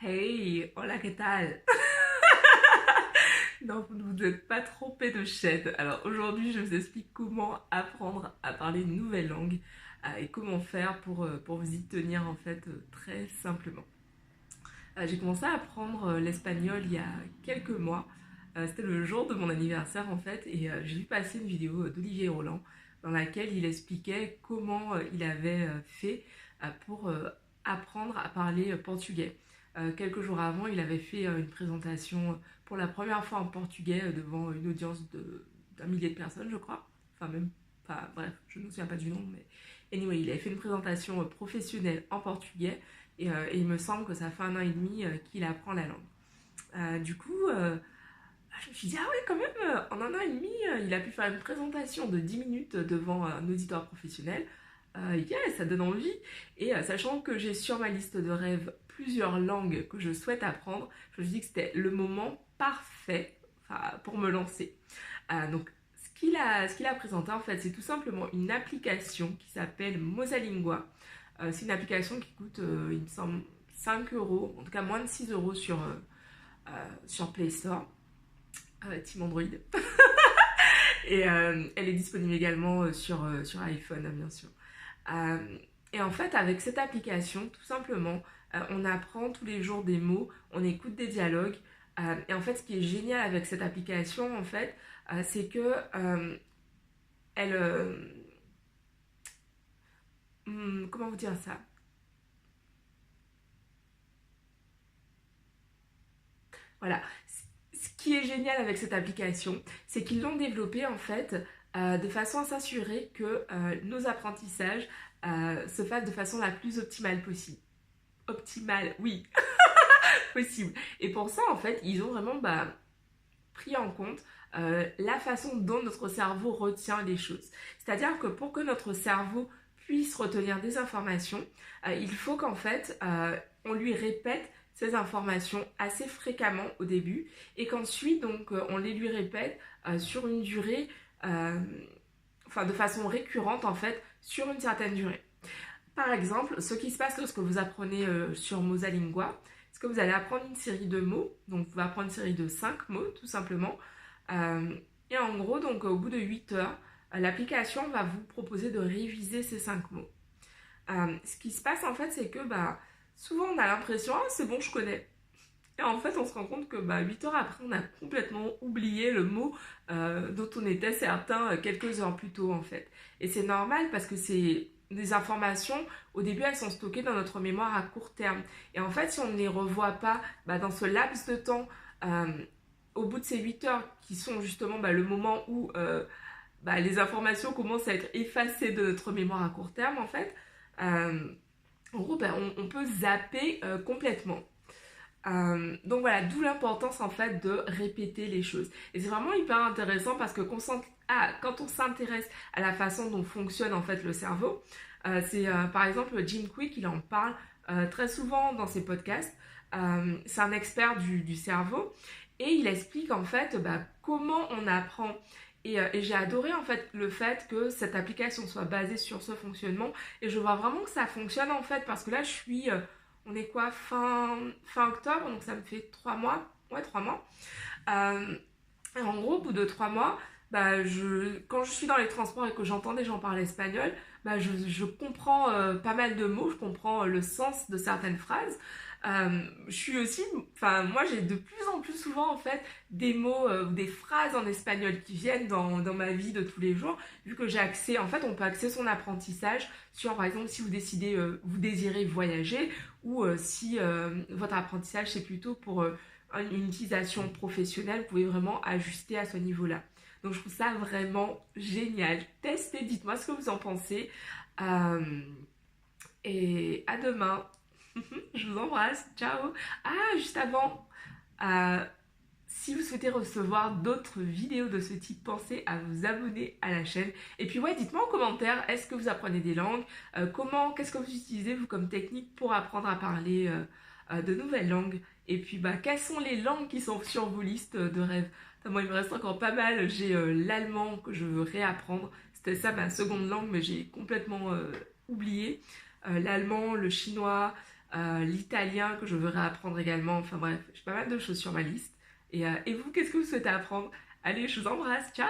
Hey, hola, ¿qué tal? Non, vous ne vous êtes pas trompé de chaîne. Alors aujourd'hui, je vous explique comment apprendre à parler une nouvelle langue et comment faire pour vous y tenir en fait très simplement. J'ai commencé à apprendre l'espagnol il y a quelques mois. C'était le jour de mon anniversaire en fait et j'ai vu passer une vidéo d'Olivier Roland dans laquelle il expliquait comment il avait fait pour apprendre à parler portugais. Quelques jours avant, il avait fait une présentation pour la première fois en portugais devant une audience d'un millier de personnes, je crois. Enfin, même, enfin, bref, je ne me souviens pas du nom, mais anyway, il avait fait une présentation professionnelle en portugais et il me semble que ça fait 1 an et demi qu'il apprend la langue. Du coup, je me suis dit, ah ouais, quand même, en 1 an et demi, il a pu faire une présentation de 10 minutes devant un auditoire professionnel. Yeah, ça donne envie. Et sachant que j'ai sur ma liste de rêves plusieurs langues que je souhaite apprendre, je me suis dit que c'était le moment parfait pour me lancer. Donc, ce qu'il a présenté, en fait, c'est tout simplement une application qui s'appelle Mosalingua. C'est une application qui coûte, il me semble, 5 euros, en tout cas moins de 6 euros sur Play Store, Team Android. Et elle est disponible également sur iPhone, bien sûr. Euh, et en fait, avec cette application, tout simplement, on apprend tous les jours des mots, on écoute des dialogues. Et en fait, ce qui est génial avec cette application, en fait, c'est que elle... comment vous dire ça? Voilà. Ce qui est génial avec cette application, c'est qu'ils l'ont développée en fait de façon à s'assurer que nos apprentissages se fassent de façon la plus optimale possible. Optimale, oui, possible. Et pour ça, en fait, ils ont vraiment pris en compte la façon dont notre cerveau retient les choses. C'est-à-dire que pour que notre cerveau puisse retenir des informations, il faut qu'en fait, on lui répète ces informations assez fréquemment au début et qu'ensuite, donc, on les lui répète sur une durée, enfin, de façon récurrente, en fait, sur une certaine durée. Par exemple, ce qui se passe lorsque vous apprenez sur Mosalingua, c'est que vous allez apprendre une série de mots. Donc, vous allez apprendre une série de 5 mots, tout simplement. Et en gros, donc, au bout de 8 heures, l'application va vous proposer de réviser ces 5 mots. Ce qui se passe, en fait, c'est que souvent, on a l'impression, ah, c'est bon, je connais. Et en fait, on se rend compte que 8 heures après, on a complètement oublié le mot dont on était certain quelques heures plus tôt, en fait. Et c'est normal parce que c'est des informations, au début, elles sont stockées dans notre mémoire à court terme. Et en fait, si on ne les revoit pas dans ce laps de temps, euh, au bout de ces 8 heures, qui sont justement le moment où les informations commencent à être effacées de notre mémoire à court terme, en fait, en gros, on peut zapper complètement. Donc voilà, d'où l'importance en fait de répéter les choses. Et c'est vraiment hyper intéressant parce que quand on s'intéresse à la façon dont fonctionne en fait le cerveau, c'est par exemple Jim Quick, il en parle très souvent dans ses podcasts. C'est un expert du cerveau et il explique en fait comment on apprend. Et j'ai adoré en fait le fait que cette application soit basée sur ce fonctionnement et je vois vraiment que ça fonctionne en fait parce que là je suis on est quoi, fin octobre, donc ça me fait 3 mois. Ouais, 3 mois. Et en gros, au bout de 3 mois, quand je suis dans les transports et que j'entends des gens parler espagnol, je comprends pas mal de mots, je comprends le sens de certaines phrases. Je suis aussi, enfin, moi j'ai de plus en plus souvent en fait des mots ou des phrases en espagnol qui viennent dans ma vie de tous les jours, vu que j'ai accès, en fait, on peut axer son apprentissage sur, par exemple, si vous désirez voyager ou si votre apprentissage c'est plutôt pour une utilisation professionnelle, vous pouvez vraiment ajuster à ce niveau-là. Donc je trouve ça vraiment génial. Testez, dites-moi ce que vous en pensez. Euh, et à demain. Je vous embrasse. Ciao. Ah, juste avant, euh, si vous souhaitez recevoir d'autres vidéos de ce type, pensez à vous abonner à la chaîne. Et puis ouais, dites-moi en commentaire, est-ce que vous apprenez des langues? Qu'est-ce que vous utilisez vous comme technique pour apprendre à parler de nouvelles langues? Et puis quelles sont les langues qui sont sur vos listes de rêves? Moi, il me reste encore pas mal. J'ai l'allemand que je veux réapprendre. C'était ça ma seconde langue, mais j'ai complètement oublié. L'allemand, le chinois, l'italien que je veux réapprendre également. Enfin bref, j'ai pas mal de choses sur ma liste. Et vous, qu'est-ce que vous souhaitez apprendre? Allez, je vous embrasse, ciao!